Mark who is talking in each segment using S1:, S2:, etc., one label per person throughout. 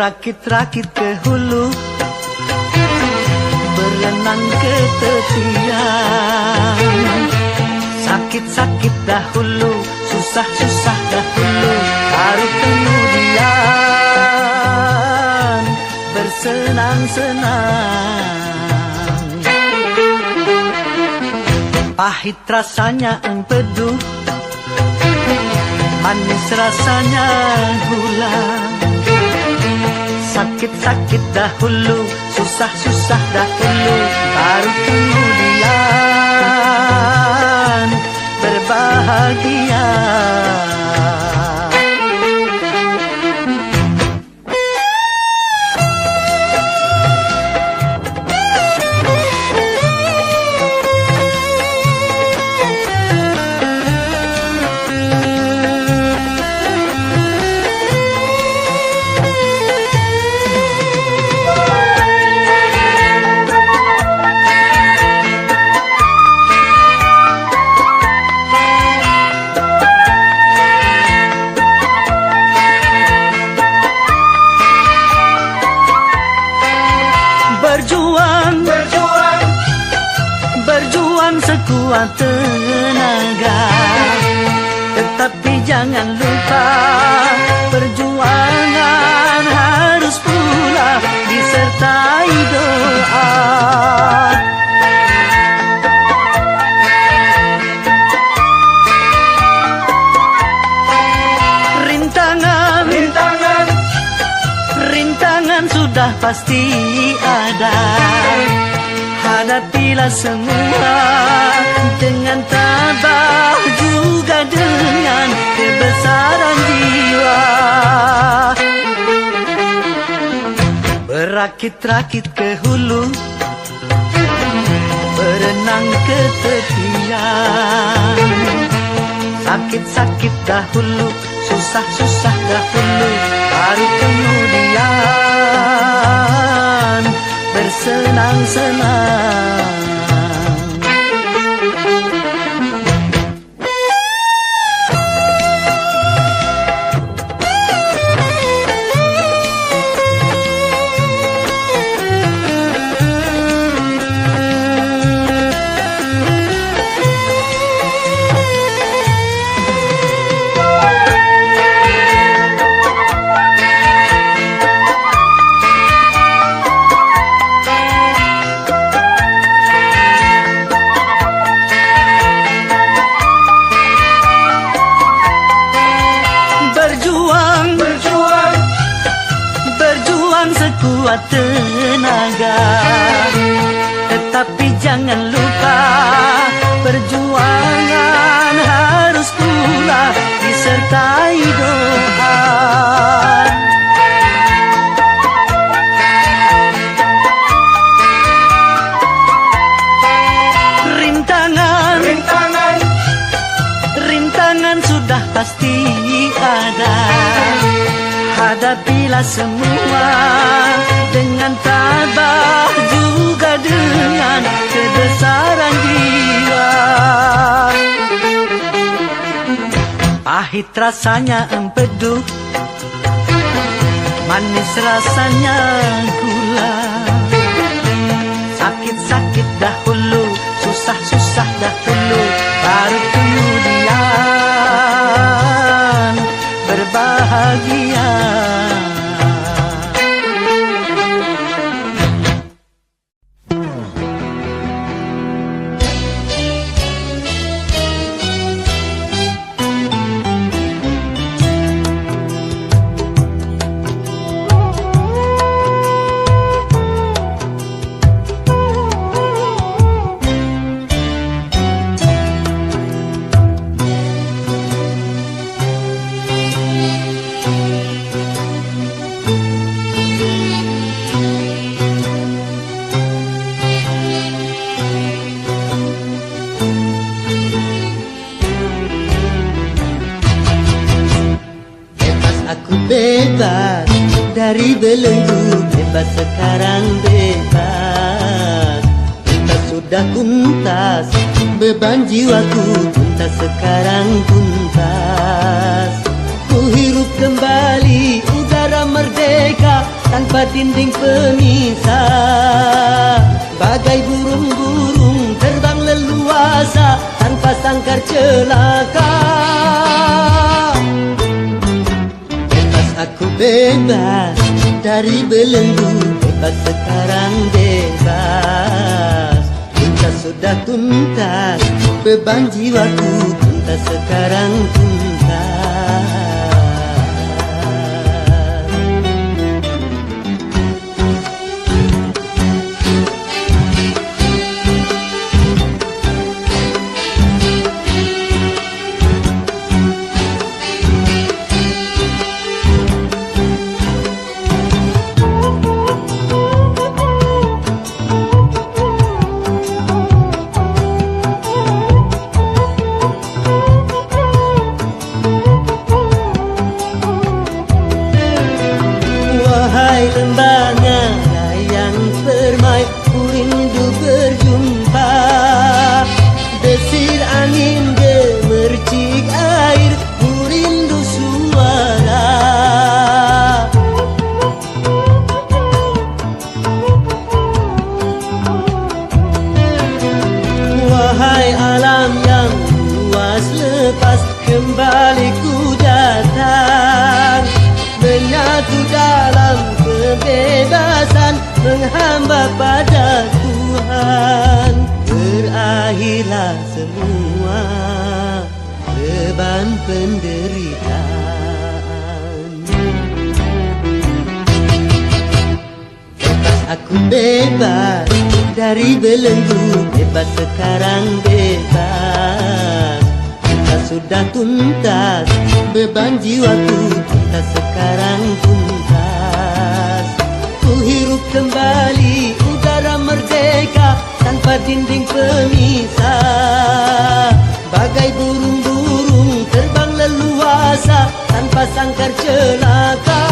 S1: Berakit-rakit ke hulu, berenang ke tepian. Sakit-sakit dahulu, susah-susah dahulu, baru kemudian bersenang-senang. Pahit rasanya empedu, manis rasanya gula. Sakit-sakit dahulu, susah-susah dahulu, baru kemudian berbahagia. Sekuat tenaga, tetapi jangan lupa perjuangan harus pula disertai doa. Rintangan sudah pasti ada. Hadapilah semua dengan tabah, juga dengan kebesaran jiwa. Berakit-rakit ke hulu, berenang ke tepian. Sakit-sakit dahulu, susah-susah dahulu, baru kemudian bersenang-senang. Sekuat tenaga, tetapi jangan lupa perjuangan harus pula disertai doa. Rintangan sudah pasti ada. Hadapilah semua dengan tabah, juga dengan kebesaran jiwa. Pahit rasanya empedu, manis rasanya gula. Sakit-sakit dahulu, susah-susah dahulu, baru kemudian berbahagia. Bebas dari belenggu, bebas sekarang bebas. Tuntas sudah kuntas, beban jiwaku tuntas sekarang tuntas. Ku hirup kembali udara merdeka, tanpa dinding pemisah. Bagai burung-burung terbang leluasa tanpa sangkar celaka. Bebas aku bebas dari belenggu, bebas sekarang bebas. Tuntas sudah tuntas, beban jiwaku tuntas sekarang tuntas. Lembahnya yang permai, ku rindu berjumpa. Desir angin gemercik air, ku rindu suara. Wahai alam yang luas lepas, kembali ku datang, menyatu dalam kebebasan, menghamba pada Tuhan. Berakhirlah semua beban penderitaan. Bebas aku bebas dari belenggu, bebas sekarang bebas. Tuntas sudah tuntas, beban jiwaku tuntas sekarang tuntas. Ku hirup kembali udara merdeka tanpa dinding pemisah. Bagai burung-burung terbang leluasa tanpa sangkar celaka.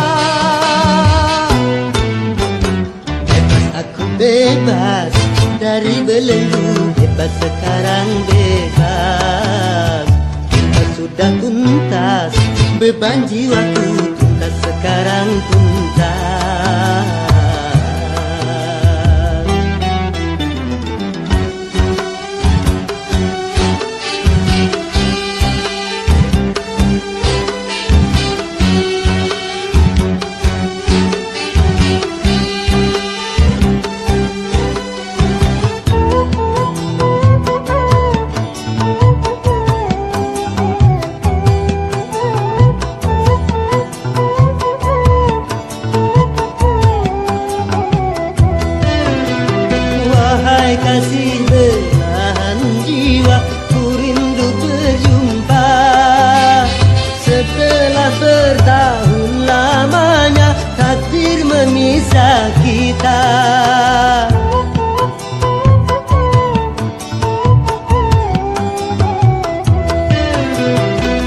S1: Bebas aku bebas dari belenggu, bebas sekarang bebas. Tuntas sudah tuntas, beban jiwaku tuntas sekarang tuntas. Kasih belahan jiwa, ku rindu berjumpa. Setelah bertahun lamanya takdir memisah kita.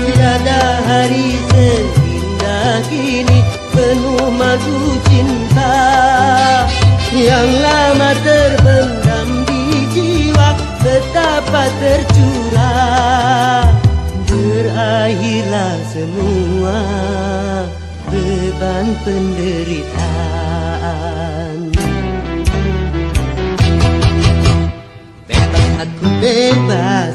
S1: Tiada hari seindah kini penuh madu cinta yang lama terbendam jiwa, betapa tercurah. Berakhirlah semua beban penderitaan. Bebas aku bebas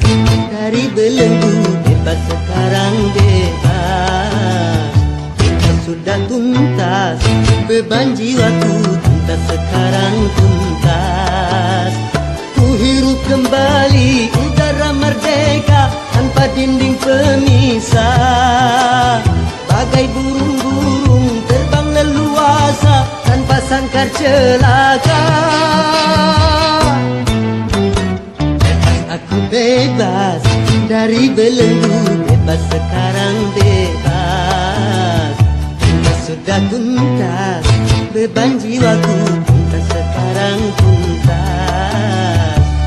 S1: dari belenggu, bebas sekarang bebas. Tuntas sudah tuntas, beban jiwaku tuntas sekarang tuntas. Hirup kembali udara merdeka tanpa dinding pemisah. Bagai burung-burung terbang leluasa tanpa sangkar celaka. Bebas aku bebas dari belenggu, bebas sekarang bebas. Tuntas sudah tuntas, beban jiwaku tuntas sekarang tuntas.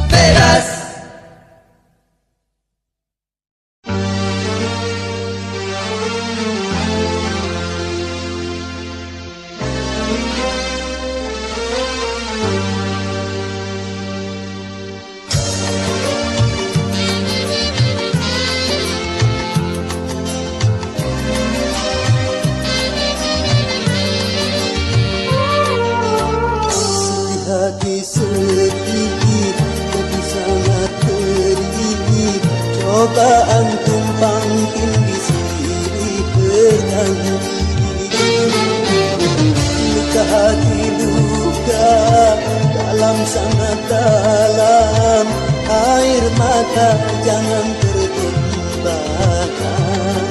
S1: Bebas. cobaan tumpang tindih silih berganti. Luka hati luka dalam sangat dalam, air mata jangan tertumpahkan.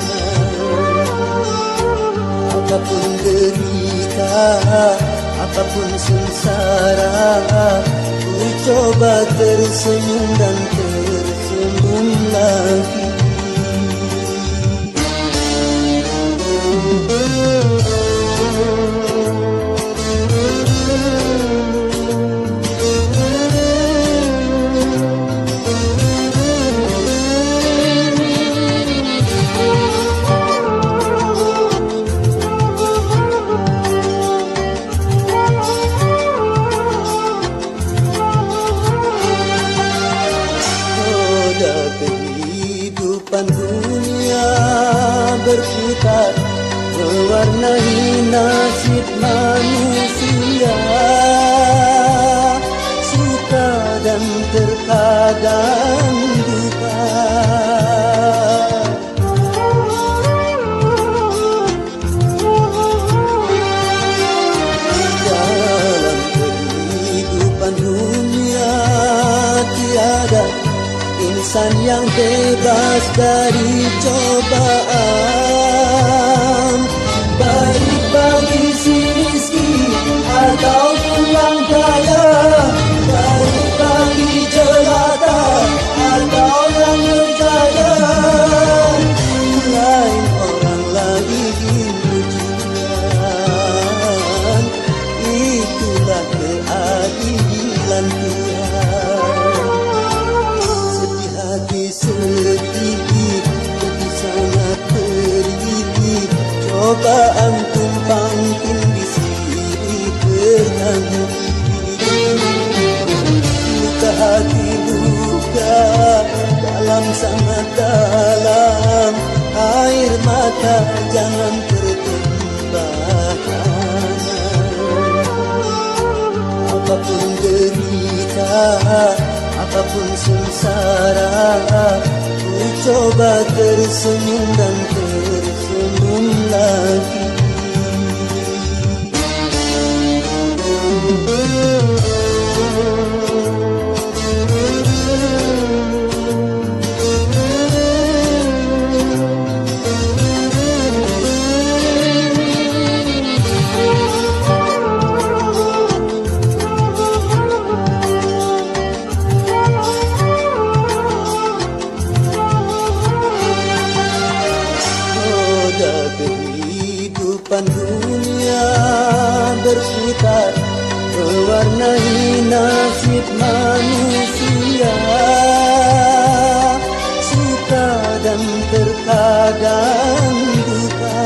S1: Apapun derita, apapun sengsara, ku coba tersenyum dan tersenyum lagi. Berputar mewarnai nasib manusia, suka dan terkadang duka. Dalam kehidupan dunia tiada insan yang bebas dari cobaan, baik bagi si miskin ataupun yang kaya, baik bagi jelata atau yang berjaya. Lain orang lagi ujian, itulah keadilan Tuhan. Sedih, sedih sangat pedih, cobaan tumpang tindih silih berganti. Luka hati luka dalam sangat dalam, air mata jangan tertumpahkan. Apapun derita, apapun sengsara, ku coba tersenyum dan tersenyum lagi. Kehidupan dunia berputar mewarnai nasib manusia, suka dan terkadang duka.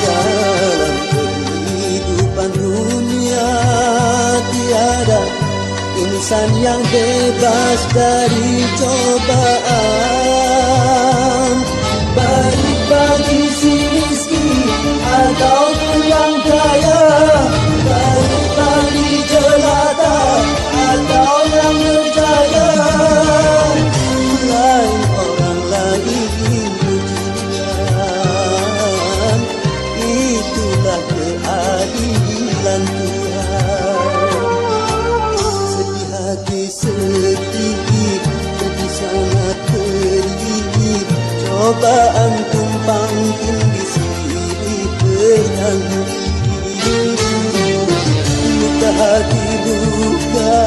S1: Dalam kehidupan dunia tiada insan yang bebas dari cobaan, baik bagi si miskin ataupun yang kaya, baik bagi jelata atau yang berjaya. Lain orang lagi ujian, itulah keadilan Tuhan. Sedih, sedih sangat pedih, cobaan tumpang tindih silih berganti. Luka hati luka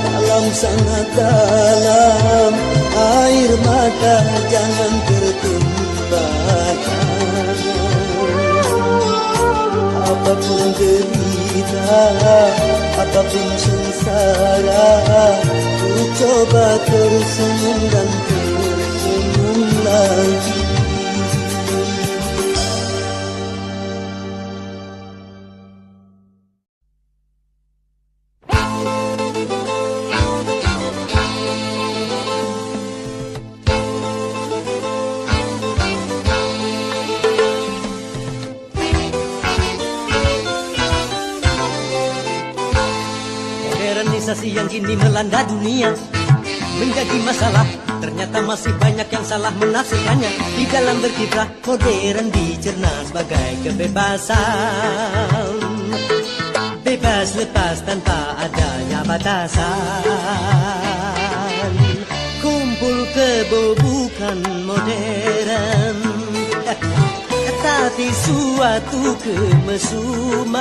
S1: dalam sangat dalam, air mata jangan tertumpahkan. Apapun derita, apapun sengsara, ku coba tersenyum dan tersenyum lagi. Modernisasi yang kini melanda dunia menjadi masalah. Ternyata masih banyak yang salah menafsirkannya. Di dalam berkiprah modern dicerna sebagai kebebasan, bebas lepas tanpa adanya batasan. Kumpul kebo bukan modern, tapi suatu kemesuman.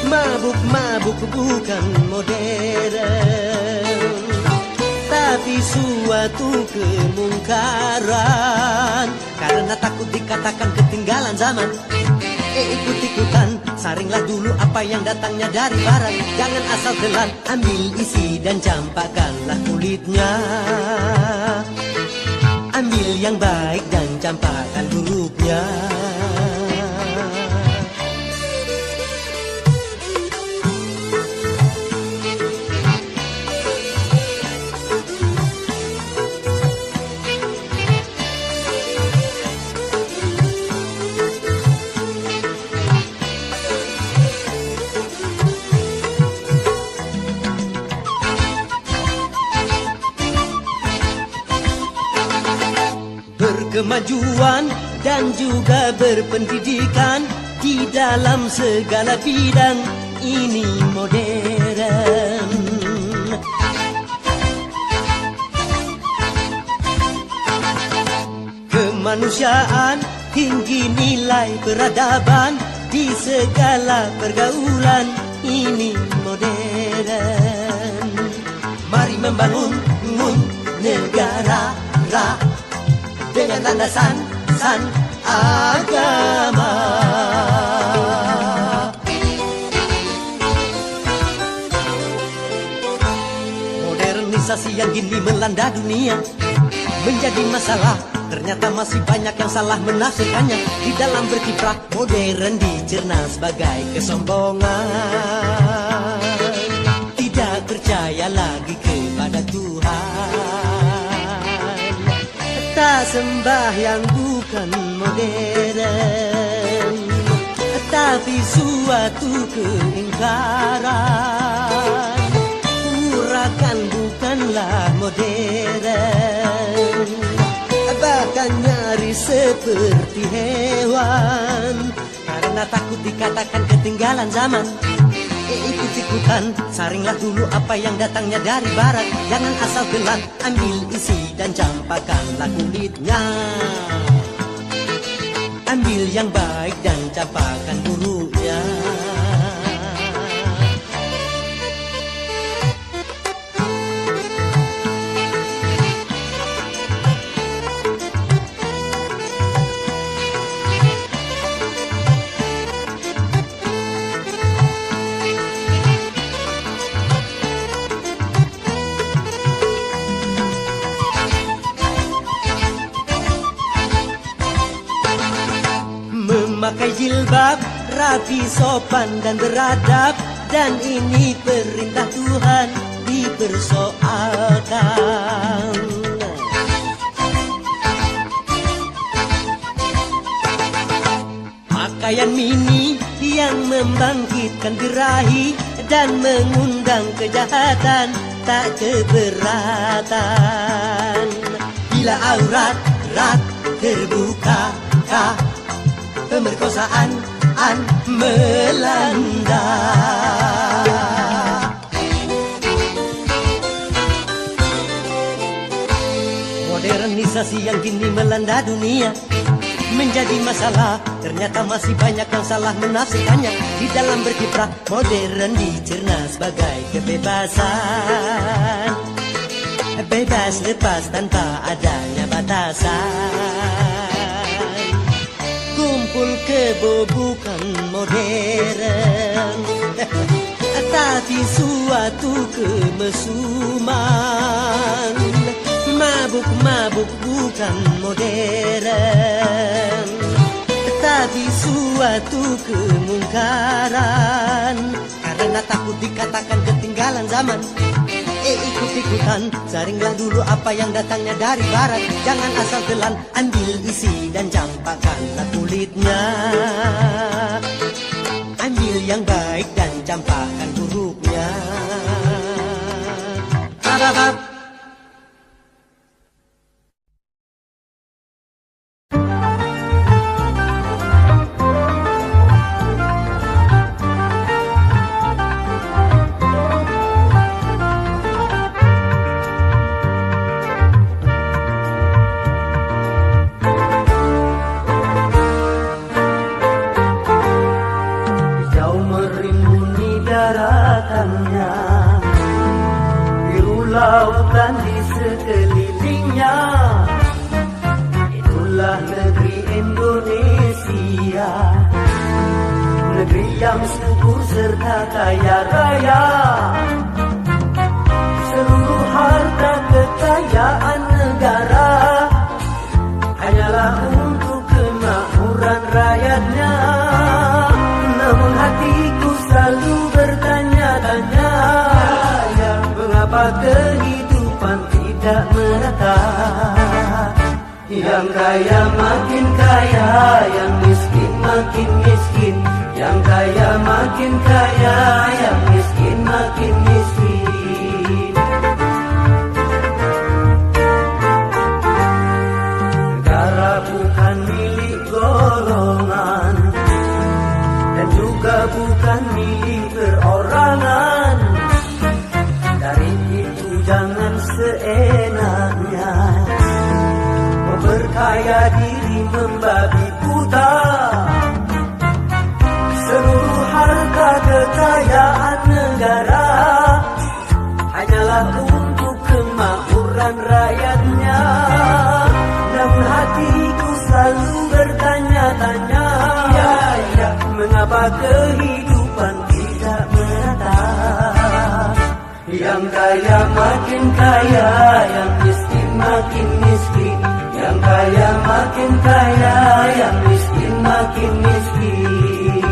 S1: Mabuk-mabuk bukan modern, tapi suatu kemungkaran. Karena takut dikatakan ketinggalan zaman, ikut-ikutan, saringlah dulu apa yang datangnya dari barat. Jangan asal telan, ambil isi dan campakkanlah kulitnya. Ambil yang baik dan campakkan buruknya. Kemajuan dan juga berpendidikan di dalam segala bidang ini modern. Kemanusiaan, tinggi nilai peradaban di segala pergaulan ini modern. Mari membangun negara dengan landasan agama. Modernisasi yang kini melanda dunia menjadi masalah. Ternyata masih banyak yang salah menafsirkannya. Di dalam berkiprah modern dicerna sebagai kesombongan. Tidak percaya lagi kepada Tuhan, tak sembah yang bukan modern, tapi suatu keingkaran. Urakan bukanlah modern, bahkan nyaris seperti hewan. Karena takut dikatakan ketinggalan zaman, ikut-ikutan, saringlah dulu apa yang datangnya dari barat. Jangan asal telan, ambil isi dan campakkanlah kulitnya. Ambil yang baik dan campakkan buruknya. Memakai jilbab, rapi, sopan dan beradab, dan ini perintah Tuhan dipersoalkan. Pakaian mini yang membangkitkan birahi dan mengundang kejahatan, tak keberatan. Bila aurat terbuka, pemerkosaan melanda. Modernisasi yang kini melanda dunia menjadi masalah. Ternyata masih banyak yang salah menafsirkannya. Di dalam berkiprah modern dicerna sebagai kebebasan, bebas lepas tanpa adanya batasan. Kumpul kebo bukan modern, tapi suatu kemesuman. Mabuk-mabuk bukan modern, tapi suatu kemungkaran. Karena takut dikatakan ketinggalan zaman, ikut-ikutan, saringlah dulu apa yang datangnya dari barat. Jangan asal telan, ambil isi dan campakkanlah kulitnya. Ambil ambil yang baik dan campakkan buruknya. Bababab.
S2: Lautan di sekelilingnya, itulah negeri Indonesia, negeri yang subur serta kaya raya. Seluruh harta kekayaan negara hanyalah untuk kemakmuran rakyatnya. Namun hatiku selalu bertanya-tanya, mengapa kehidupan tidak merata? Yang kaya makin kaya, yang miskin makin miskin. Yang kaya makin kaya, yang miskin makin miskin. Negara bukan milik golongan, dan juga bukan milik perorangan. Dari itu jangan seenaknya memperkaya diri membabi buta. Seluruh harta kekayaan negara hanyalah untuk kemakmuran rakyatnya. Namun hatiku selalu bertanya-tanya, mengapa kehidupan tidak merata? Yang kaya makin kaya, yang miskin makin miskin. Yang kaya makin kaya, yang miskin makin miskin.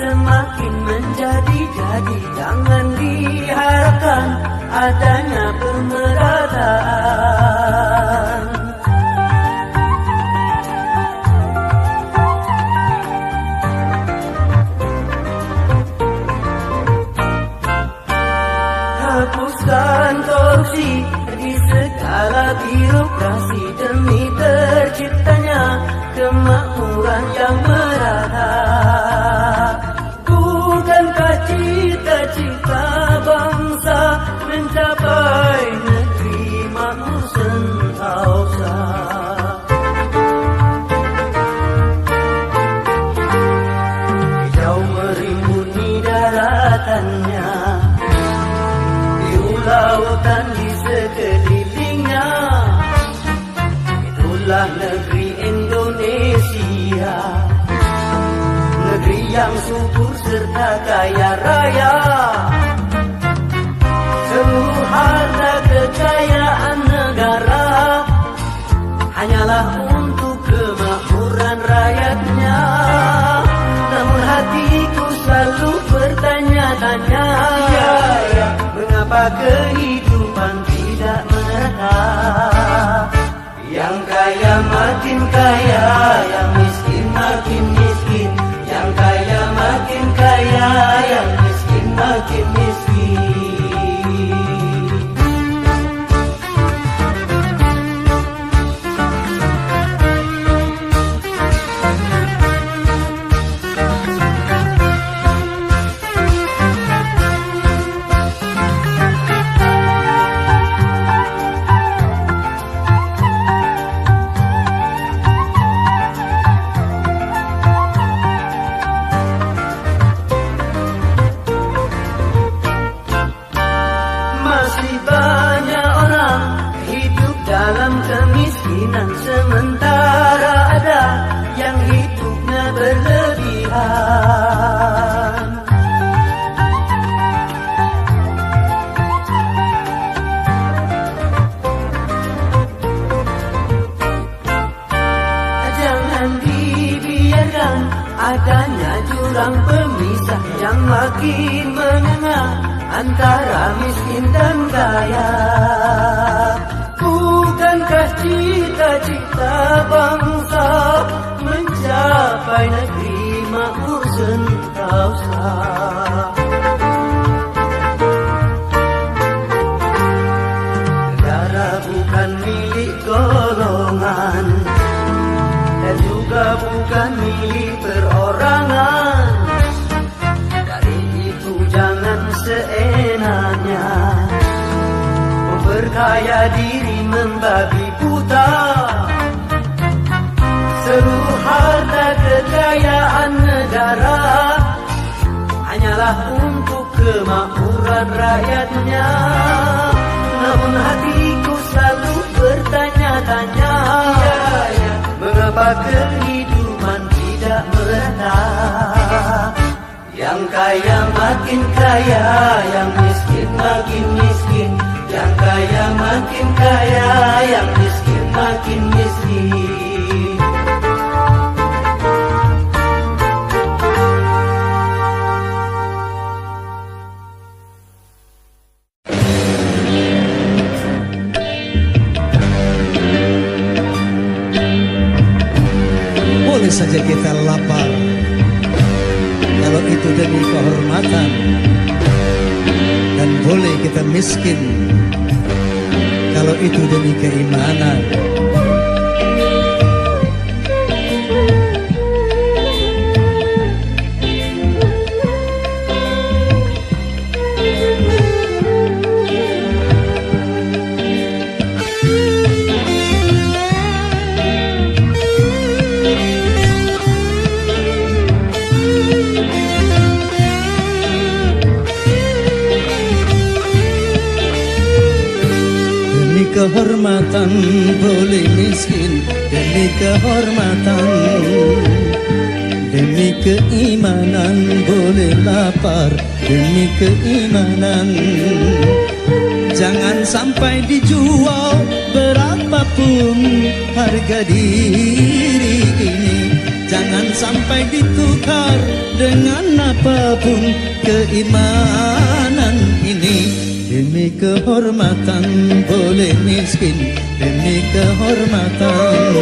S2: Semakin menjadi-jadi, jangan diharapkan adanya pemerataan. Hapuskan korupsi di segala birokrasi demi terciptanya kemakmuran yang merata. Bukankah cita-cita bangsa mencapai negeri makmur sentosa? Hijau merimbuni daratannya, biru lautan di sekelilingnya. Itulah negeri Indonesia, negeri yang subur serta kaya raya. Seluruh harta kekayaan negara hanyalah untuk kemakmuran rakyatnya. Namun hatiku selalu bertanya-tanya, mengapa kehidupan tidak merata? Yang kaya makin kaya, yang miskin makin miskin. Yang kaya makin kaya, yang miskin makin miskin. adanya jurang pemisah yang makin menganga antara miskin dan kaya. Bukankah cita-cita bangsa mencapai negeri makmur sentosa? Negara bukan milik golongan dan juga bukan milik perorangan. Dari itu jangan seenaknya memperkaya diri membabi buta. Seluruh harta kekayaan negara hanyalah untuk kemakmuran rakyatnya. Namun hatiku selalu bertanya-tanya, mengapa kehidupan tidak merata? Yang kaya makin kaya, yang miskin makin miskin. Yang kaya makin kaya, yang miskin makin miskin.
S3: Boleh saja kita lapar kalau itu demi kehormatan, dan boleh kita miskin kalau itu demi keimanan. Kehormatan boleh miskin demi kehormatan, demi keimanan boleh lapar demi keimanan. Jangan sampai dijual berapapun harga diri ini. Jangan sampai ditukar dengan apapun keimanan ini. Demi kehormatan boleh miskin, demi kehormatan,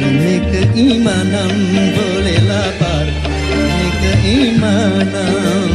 S3: demi keimanan boleh lapar, demi keimanan.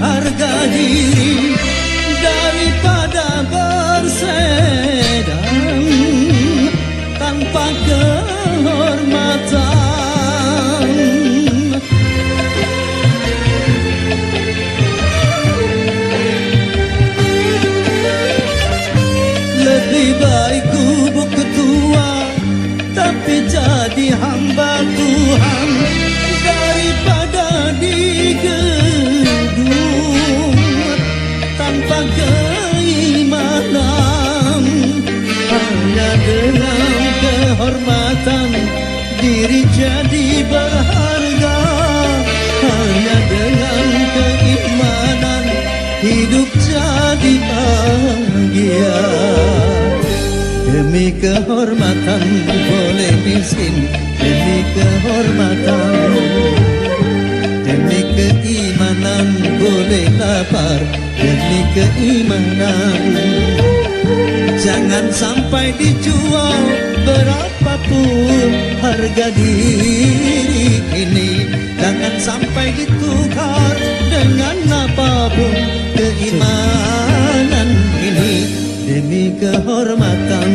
S3: Harga diri daripada bersedang tanpa kehormatan. Lebih baik gubuk ketua tapi jadi hamba Tuhan daripada tanpa keimanan. Hanya dengan kehormatan diri jadi berharga. Hanya dengan keimanan hidup jadi bahagia. Demi kehormatan boleh miskin, demi kehormatan, demi keimanan boleh lapar, demi keimanan. Jangan sampai dijual berapapun harga diri ini. Jangan sampai ditukar dengan apapun keimanan ini. Demi kehormatan